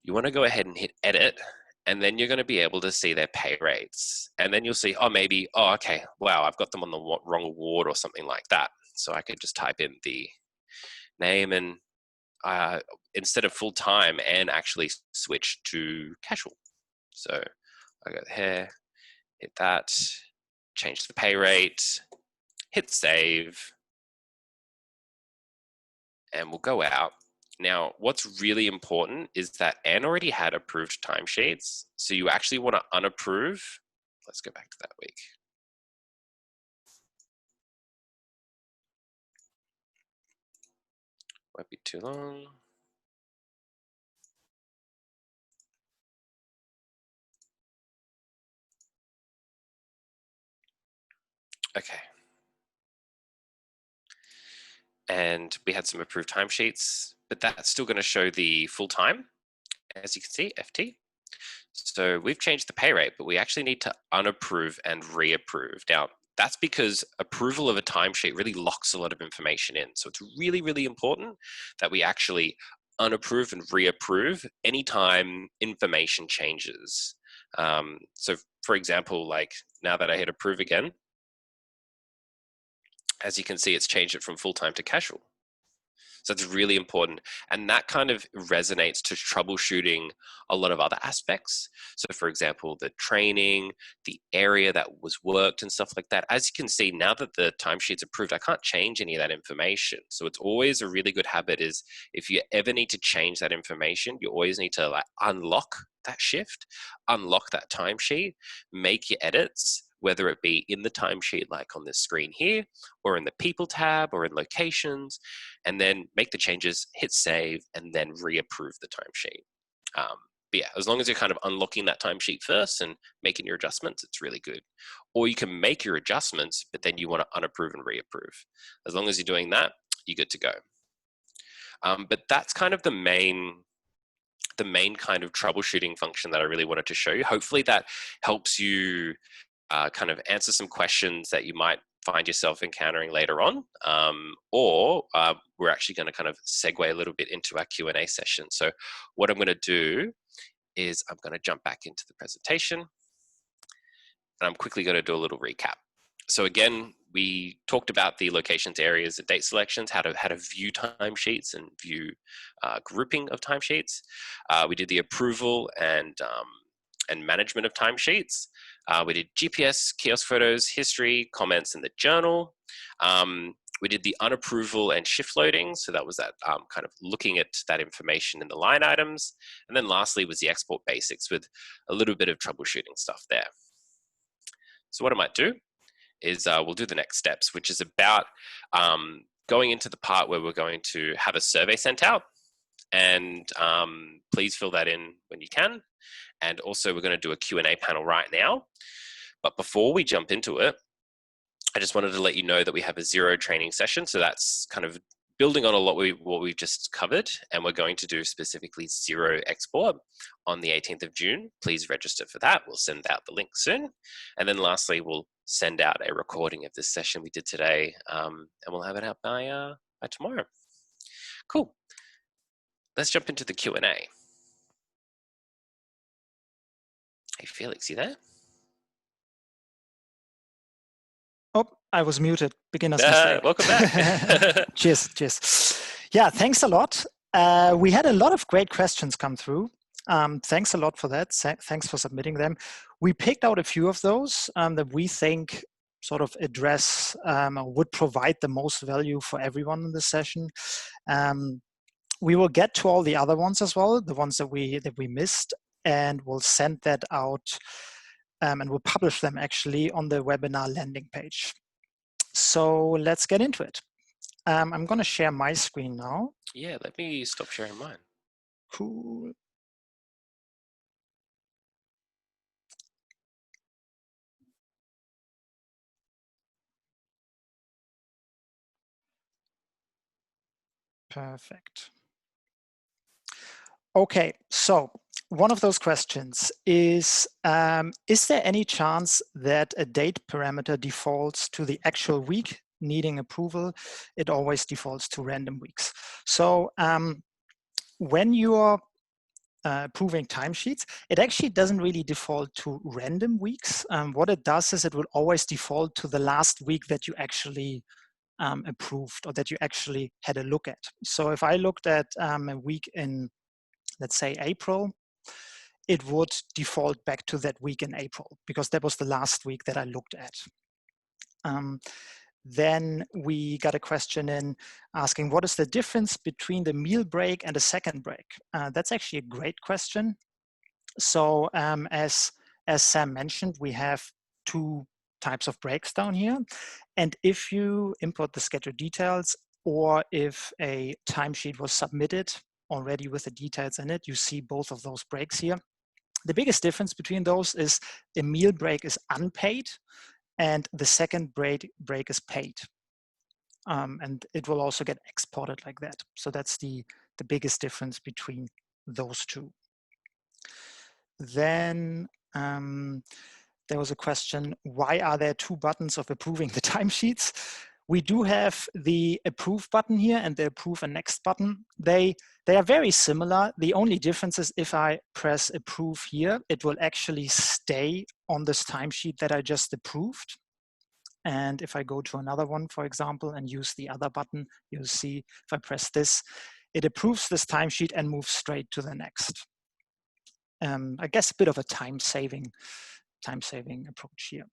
You want to go ahead and hit edit, and then you're going to be able to see their pay rates. And then you'll see, okay, wow, I've got them on the wrong award or something like that. So I could just type in the name, and instead of full time, and actually switch to casual. So I go here, hit that, change the pay rate, hit save, and we'll go out. Now, what's really important is that Anne already had approved timesheets, so you actually want to unapprove. Let's go back to that week. Won't be too long. Okay. And we had some approved timesheets, but that's still going to show the full time, as you can see, FT. So we've changed the pay rate, but we actually need to unapprove and reapprove. Now, that's because approval of a timesheet really locks a lot of information in. So it's really, really important that we actually unapprove and reapprove anytime information changes. So for example, like now that I hit approve again, as you can see, it's changed it from full-time to casual. So it's really important. And that kind of resonates to troubleshooting a lot of other aspects. So for example, the training, the area that was worked and stuff like that. As you can see, now that the timesheet's approved, I can't change any of that information. So it's always a really good habit is if you ever need to change that information, you always need to like unlock that shift, unlock that timesheet, make your edits, whether it be in the timesheet like on this screen here, or in the people tab, or in locations, and then make the changes, hit save, and then reapprove the timesheet. But yeah, as long as you're kind of unlocking that timesheet first and making your adjustments, it's really good. Or you can make your adjustments, but then you want to unapprove and reapprove. As long as you're doing that, you're good to go. But that's kind of the main kind of troubleshooting function that I really wanted to show you. Hopefully that helps you kind of answer some questions that you might find yourself encountering later on, or we're actually going to kind of segue a little bit into our Q&A session. So what I'm going to do is I'm going to jump back into the presentation, and I'm quickly going to do a little recap. So again, we talked about the locations, areas, and date selections, how to view timesheets and view grouping of timesheets. We did the approval and management of timesheets. We did GPS, kiosk photos, history, comments in the journal. We did the unapproval and shift loading. So that was that kind of looking at that information in the line items. And then lastly was the export basics with a little bit of troubleshooting stuff there. So what I might do is we'll do the next steps, which is about going into the part where we're going to have a survey sent out. And please fill that in when you can. And also we're going to do a Q&A panel right now. But before we jump into it, I just wanted to let you know that we have a zero training session. So that's kind of building on a lot what we've just covered. And we're going to do specifically zero export on the 18th of June. Please register for that. We'll send out the link soon. And then lastly, we'll send out a recording of this session we did today. And we'll have it out by tomorrow. Cool. Let's jump into the Q&A. Hey, Felix, you there? Oh, I was muted. Beginner's mistake. Welcome back. Cheers. Yeah, thanks a lot. We had a lot of great questions come through. Thanks a lot for that. Thanks for submitting them. We picked out a few of those that we think sort of address or would provide the most value for everyone in this session. We will get to all the other ones as well, the ones that we missed, and we'll send that out and we'll publish them actually on the webinar landing page. So let's get into it. I'm going to share my screen now. Yeah, let me stop sharing mine. Cool. Perfect. Okay, so one of those questions is there any chance that a date parameter defaults to the actual week needing approval? It always defaults to random weeks. So when you're approving timesheets, it actually doesn't really default to random weeks. What it does is it will always default to the last week that you actually approved or that you actually had a look at. So if I looked at a week in, let's say, April, it would default back to that week in April because that was the last week that I looked at. Then we got a question in asking, what is the difference between the meal break and a second break? That's actually a great question. So as Sam mentioned, we have two types of breaks down here. And if you import the schedule details, or if a timesheet was submitted already with the details in it, you see both of those breaks here. The biggest difference between those is a meal break is unpaid and the second break is paid. And it will also get exported like that. So that's the biggest difference between those two. Then there was a question, why are there two buttons of approving the timesheets? We do have the approve button here and the approve and next button. They are very similar. The only difference is if I press approve here, it will actually stay on this timesheet that I just approved. And if I go to another one, for example, and use the other button, you'll see if I press this, it approves this timesheet and moves straight to the next. I guess a bit of a time-saving approach here.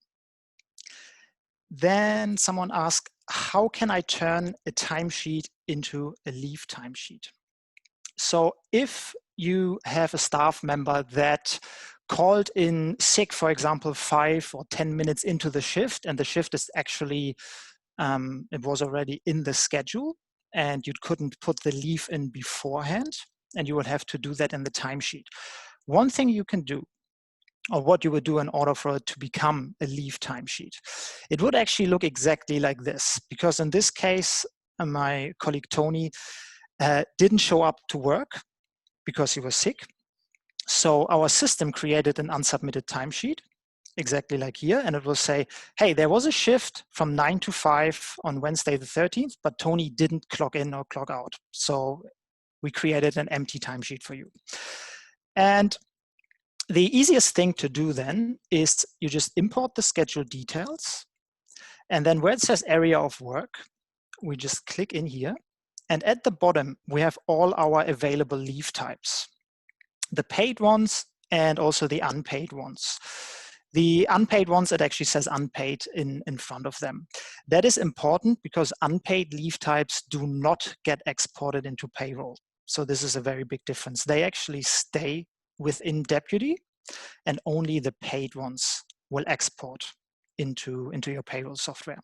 Then someone asked, how can I turn a timesheet into a leave timesheet? So if you have a staff member that called in sick, for example, 5 or 10 minutes into the shift, and the shift is actually, it was already in the schedule, and you couldn't put the leave in beforehand, and you would have to do that in the timesheet. One thing you can do, or what you would do in order for it to become a leave timesheet, it would actually look exactly like this, because in this case, my colleague Tony didn't show up to work because he was sick. So our system created an unsubmitted timesheet, exactly like here, and it will say, hey, there was a shift from 9 to 5 on Wednesday the 13th, but Tony didn't clock in or clock out. So we created an empty timesheet for you. And the easiest thing to do then is you just import the schedule details, and then where it says area of work, we just click in here, and at the bottom, we have all our available leave types, the paid ones and also the unpaid ones. The unpaid ones, it actually says unpaid in front of them. That is important because unpaid leave types do not get exported into payroll. So this is a very big difference. They actually stay within Deputy, and only the paid ones will export into your payroll software.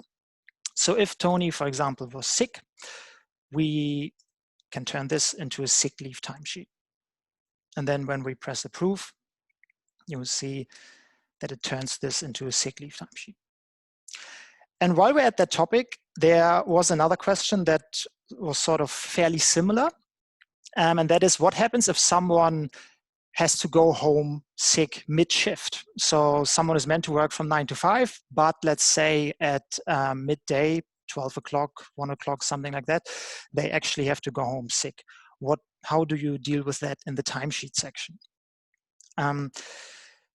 So if Tony, for example, was sick, we can turn this into a sick leave timesheet. And then when we press approve, you will see that it turns this into a sick leave timesheet. And while we're at that topic, there was another question that was sort of fairly similar. And that is, what happens if someone has to go home sick mid-shift? So someone is meant to work from 9 to 5, but let's say at midday, 12 o'clock, 1 o'clock, something like that, they actually have to go home sick. How do you deal with that in the timesheet section?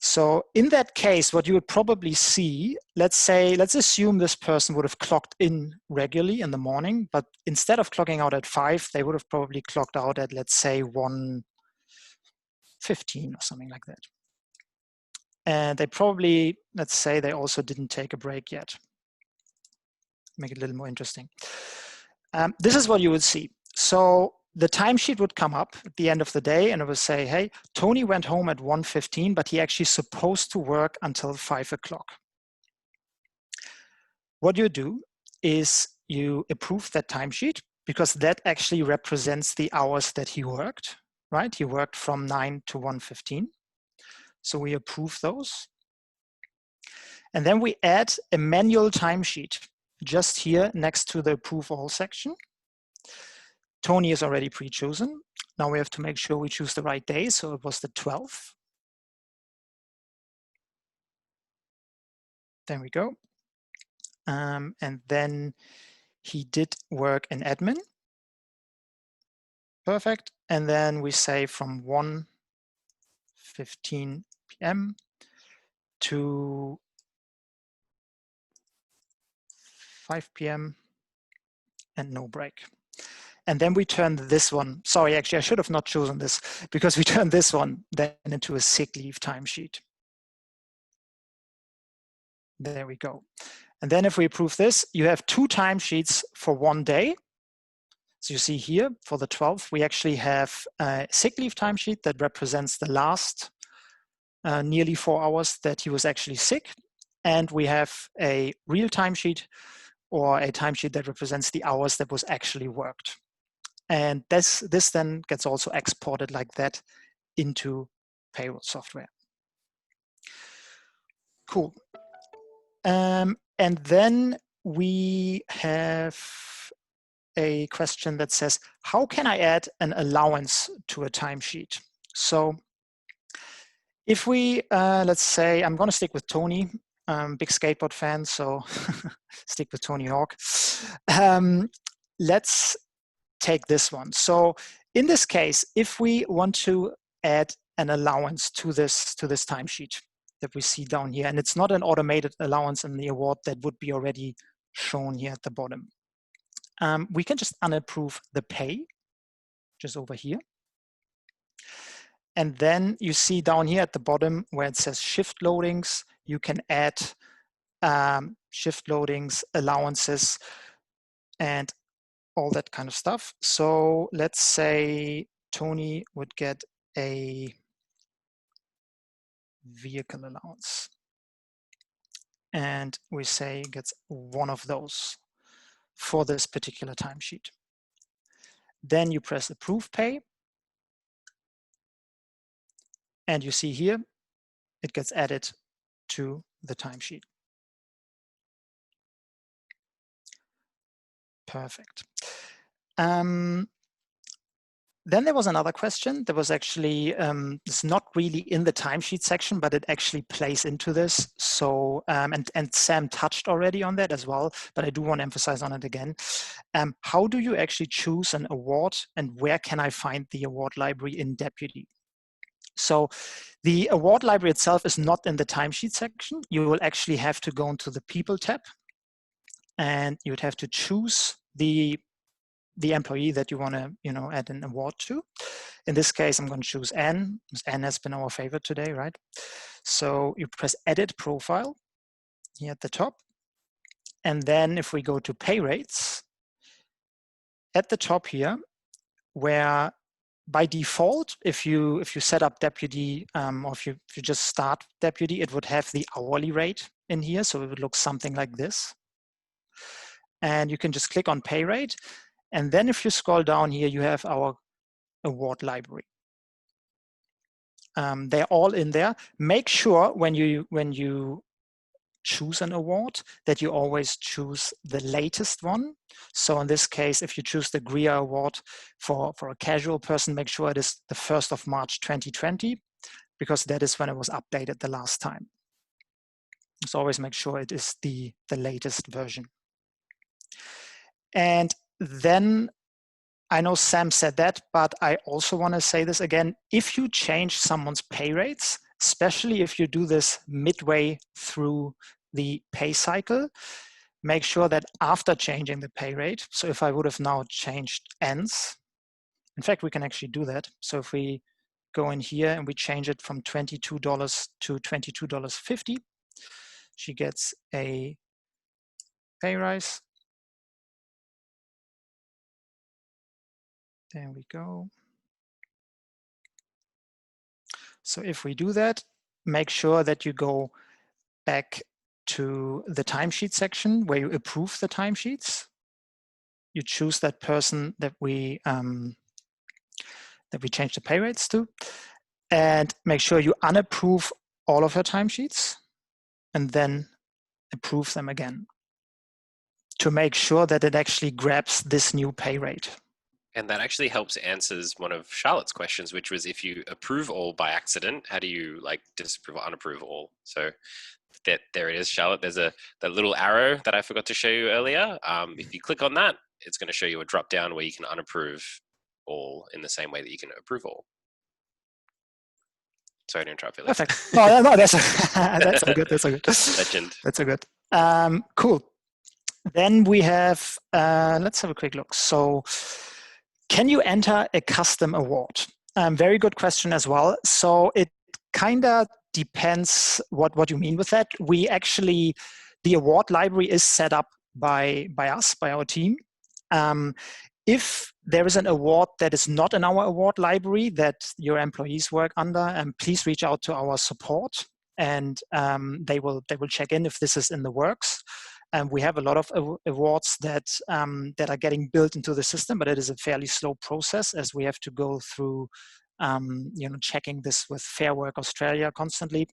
So in that case, what you would probably see, let's assume this person would have clocked in regularly in the morning, but instead of clocking out at 5, they would have probably clocked out at, let's say, 1:15 or something like that. And they probably, let's say, they also didn't take a break yet. Make it a little more interesting. This is what you would see. So the timesheet would come up at the end of the day and it would say, hey, Tony went home at 1:15, but he actually supposed to work until 5 o'clock. What you do is you approve that timesheet because that actually represents the hours that he worked, right? He worked from 9 to 1:15. So we approve those. And then we add a manual timesheet just here next to the approve all section. Tony is already pre-chosen. Now we have to make sure we choose the right day. So it was the 12th. There we go. And then he did work in admin. Perfect. And then we say from 1:15 p.m. to 5 p.m. and no break. And then we turn this one, sorry, actually, I should have not chosen this because we turn this one then into a sick leave timesheet. There we go. And then if we approve this, you have 2 timesheets for 1 day. So you see here for the 12th, we actually have a sick leave timesheet that represents the last nearly 4 hours that he was actually sick. And we have a real timesheet or a timesheet that represents the hours that was actually worked. And this then gets also exported like that into payroll software. Cool. And then we have a question that says, how can I add an allowance to a timesheet? So if we, let's say, I'm going to stick with Tony, big skateboard fan, so stick with Tony Hawk. Let's take this one. So in this case, if we want to add an allowance to this timesheet that we see down here, and it's not an automated allowance in the award that would be already shown here at the bottom, we can just unapprove the pay, just over here. And then you see down here at the bottom where it says shift loadings, you can add shift loadings, allowances, and all that kind of stuff. So let's say Tony would get a vehicle allowance. And we say gets one of those for this particular timesheet. Then you press approve pay. And you see here, it gets added to the timesheet. Perfect. Then there was another question that was actually, it's not really in the timesheet section, but it actually plays into this. So, and Sam touched already on that as well, but I do want to emphasize on it again. How do you actually choose an award, and where can I find the award library in Deputy? So the award library itself is not in the timesheet section. You will actually have to go into the People tab, and you would have to choose the employee that you want to, add an award to. In this case, I'm going to choose Anne, because Anne has been our favorite today, right? So you press Edit Profile here at the top. And then if we go to Pay Rates, at the top here, where by default, if you set up Deputy, or if you just start Deputy, it would have the hourly rate in here. So it would look something like this. And you can just click on Pay Rate. And then if you scroll down here, you have our award library. They're all in there. Make sure when you choose an award that you always choose the latest one. So in this case, if you choose the GRIA award for a casual person, make sure it is the 1st of March 2020, because that is when it was updated the last time. So always make sure it is the latest version. And then I know Sam said that, but I also want to say this again. If you change someone's pay rates, especially if you do this midway through the pay cycle, make sure that after changing the pay rate, so if I would have now changed Anne's, in fact, we can actually do that. So if we go in here and we change it from $22 to $22.50, she gets a pay rise. There we go. So if we do that, make sure that you go back to the timesheet section where you approve the timesheets. You choose that person that we change the pay rates to, and make sure you unapprove all of her timesheets and then approve them again to make sure that it actually grabs this new pay rate. And that actually helps answers one of Charlotte's questions, which was if you approve all by accident, how do you disapprove or unapprove all? So there it is, Charlotte. There's that little arrow that I forgot to show you earlier. If you click on that, it's going to show you a drop down where you can unapprove all in the same way that you can approve all. Sorry to interrupt, Felix. Perfect. No, that's all good. That's all good. Legend. That's all good. Cool. Then we have, let's have a quick look. So can you enter a custom award? Very good question as well. So it kind of depends what you mean with that. We actually, the award library is set up by us, by our team. If there is an award that is not in our award library that your employees work under, please reach out to our support, and they will check in if this is in the works. We have a lot of awards that are getting built into the system, but it is a fairly slow process as we have to go through checking this with Fair Work Australia constantly.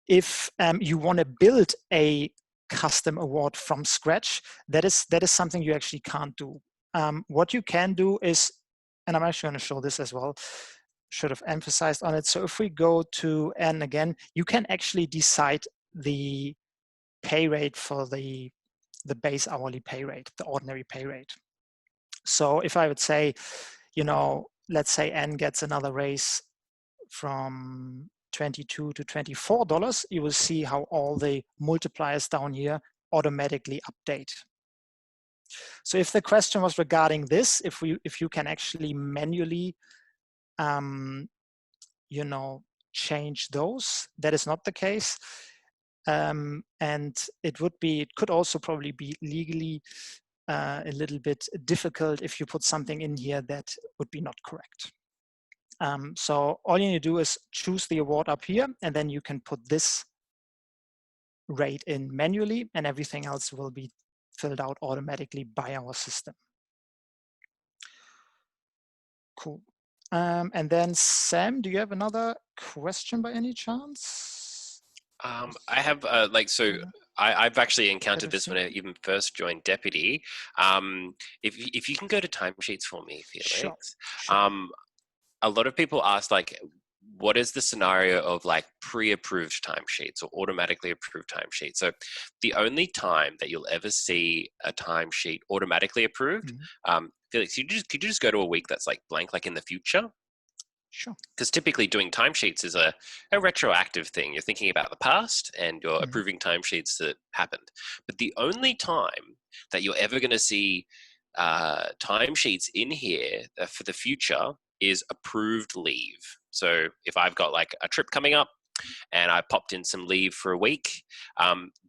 if you want to build a custom award from scratch, that is something you actually can't do. What you can do is, and I'm actually going to show this as well, should have emphasized on it. So if we go to N again, you can actually decide the pay rate for the base hourly pay rate, the ordinary pay rate. So if I would say, let's say N gets another raise from $22 to $24, you will see how all the multipliers down here automatically update. So if the question was regarding this, if you can actually manually, change those, that is not the case. And it could also probably be legally a little bit difficult if you put something in here that would be not correct. So all you need to do is choose the award up here, and then you can put this rate in manually, and everything else will be filled out automatically by our system. Cool. And then Sam, do you have another question by any chance? I have I've actually encountered this when I even first joined Deputy. If you can go to timesheets for me, Felix. Sure. A lot of people ask, like, what is the scenario of like pre-approved timesheets or automatically approved timesheets? So the only time that you'll ever see a timesheet automatically approved, Felix, could you just go to a week that's like blank, like in the future? Sure. Because typically doing timesheets is a retroactive thing. You're thinking about the past and you're approving timesheets that happened. But the only time that you're ever going to see timesheets in here for the future is approved leave. So if I've got like a trip coming up and I popped in some leave for a week,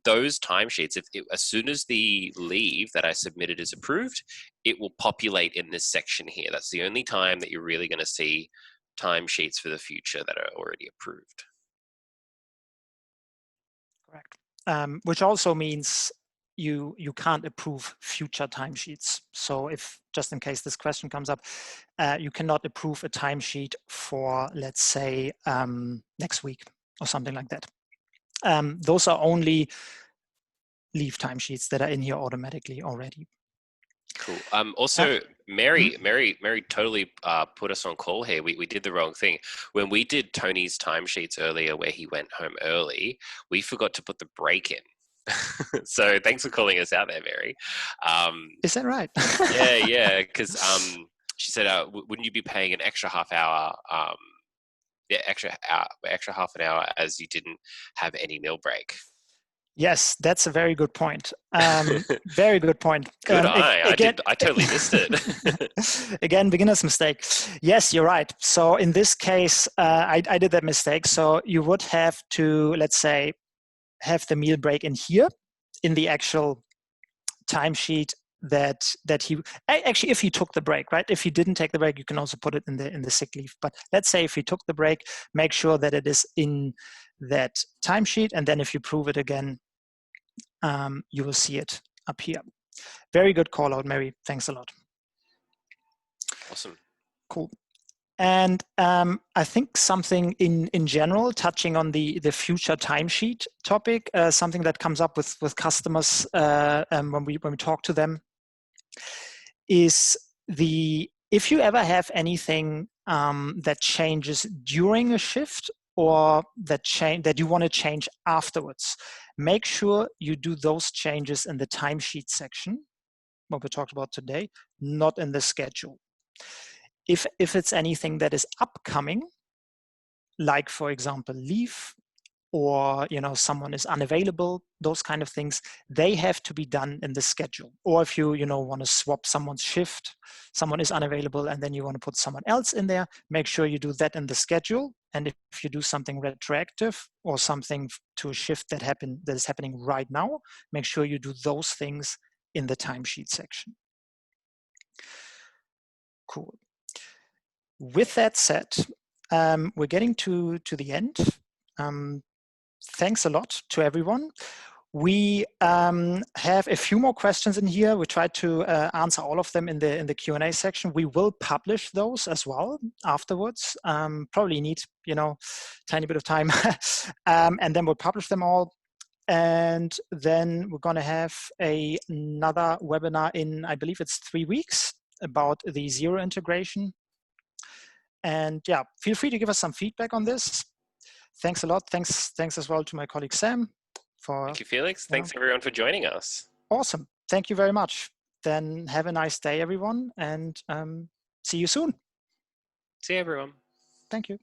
those timesheets, as soon as the leave that I submitted is approved, it will populate in this section here. That's the only time that you're really going to see timesheets for the future that are already approved. Correct. Which also means you can't approve future timesheets. So if, just in case this question comes up, you cannot approve a timesheet for, let's say, next week or something like that. Those are only leave timesheets that are in here automatically already. Cool. Also, Mary totally put us on call here. We did the wrong thing. When we did Tony's timesheets earlier where he went home early, we forgot to put the break in. So thanks for calling us out there, Mary. Is that right? Yeah, because she said, wouldn't you be paying an extra half hour, extra half an hour as you didn't have any meal break? Yes, that's a very good point. Very good point. Good eye. I totally missed it. Again, beginner's mistake. Yes, you're right. So in this case, I did that mistake. So you would have to, let's say, have the meal break in here in the actual timesheet that he actually, if he took the break, right? If he didn't take the break, you can also put it in the sick leave. But let's say if he took the break, make sure that it is in that timesheet, and then if you prove it again, you will see it up here. Very good call out, Mary. Thanks a lot. Awesome. Cool. And I think something in general, touching on the future timesheet topic, something that comes up with customers when we talk to them, is if you ever have anything that changes during a shift or that you want to change afterwards, make sure you do those changes in the timesheet section, what we talked about today, not in the schedule. If it's anything that is upcoming, like for example leave, or someone is unavailable, those kind of things, they have to be done in the schedule. Or if you want to swap someone's shift, someone is unavailable and then you want to put someone else in there, make sure you do that in the schedule. And if you do something retroactive or something to a shift that is happening right now, make sure you do those things in the timesheet section. Cool. With that said, we're getting to the end. Thanks a lot to everyone. We have a few more questions in here. We tried to answer all of them in the Q&A section. We will publish those as well afterwards. Probably need, tiny bit of time. And then we'll publish them all. And then we're going to have another webinar in, I believe it's 3 weeks, about the zero integration. And yeah, feel free to give us some feedback on this. Thanks a lot. Thanks as well to my colleague Sam. Thank you, Felix. Thanks everyone for joining us. Awesome. Thank you very much. Then have a nice day, everyone, and see you soon. See you, everyone. Thank you.